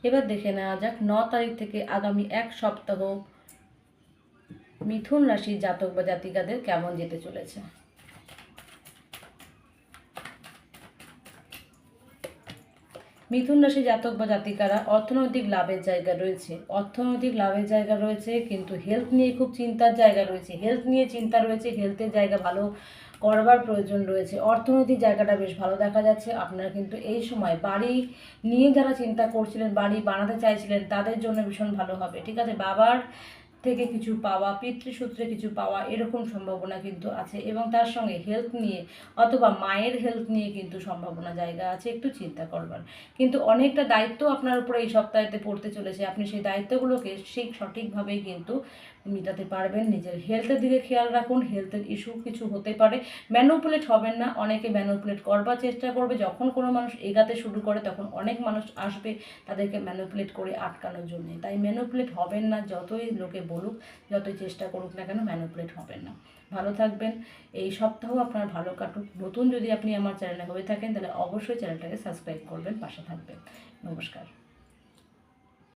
এবার দেখে নেওয়া যাক 9 তারিখ থেকে আগামী এক সপ্তাহ মিথুন রাশির জাতক বা জাতিকাদের কেমন যেতে চলেছে। মিথুন রাশি জাতক বা জাতিকারা অর্থনৈতিক লাভের জায়গা রয়েছে, কিন্তু হেলথ নিয়ে খুব চিন্তার জায়গা রয়েছে, হেলথের জায়গা ভালো করবার প্রয়োজন রয়েছে। অর্থনৈতিক জায়গাটা বেশ ভালো দেখা যাচ্ছে। আপনারা কিন্তু এই সময় বাড়ি নিয়ে যারা চিন্তা করছিলেন, বাড়ি বানাতে চাইছিলেন, তাদের জন্য ভীষণ ভালো হবে। ঠিক আছে, বাবার থেকে কিছু পাওয়া, পিতৃসূত্রে কিছু পাওয়া, এরকম সম্ভাবনা কিন্তু আছে। এবং তার সঙ্গে হেলথ নিয়ে অথবা মায়ের হেলথ নিয়ে কিন্তু সম্ভাবনা জায়গা আছে একটু চিন্তা করবার। কিন্তু অনেকটা দায়িত্ব আপনার উপরে এই সপ্তাহেতে পড়তে চলেছে। আপনি সেই দায়িত্বগুলোকে সঠিকভাবেই কিন্তু মেটাতে পারবেন। নিজের হেলথের দিকে খেয়াল রাখুন, হেলথের ইস্যু কিছু হতে পারে, ম্যানুপুলেট হবেন না। অনেকে ম্যানুপুলেট করবার চেষ্টা করবে। যখন কোনো মানুষ এগাতে শুরু করে তখন অনেক মানুষ আসবে তাদেরকে ম্যানুপুলেট করে আটকানোর জন্য। তাই ম্যানুপুলেট হবেন না, যতই লোকে বলুক, যতই চেষ্টা করুক না কেন, ম্যানুপুলেট হবেন না। ভালো থাকবেন, এই সপ্তাহ আপনার ভালো কাটুক। নতুন যদি আপনি আমার চ্যানেলে হয়ে থাকেন তাহলে অবশ্যই চ্যানেলটাকে সাবস্ক্রাইব করবেন, পাশে থাকবেন। নমস্কার।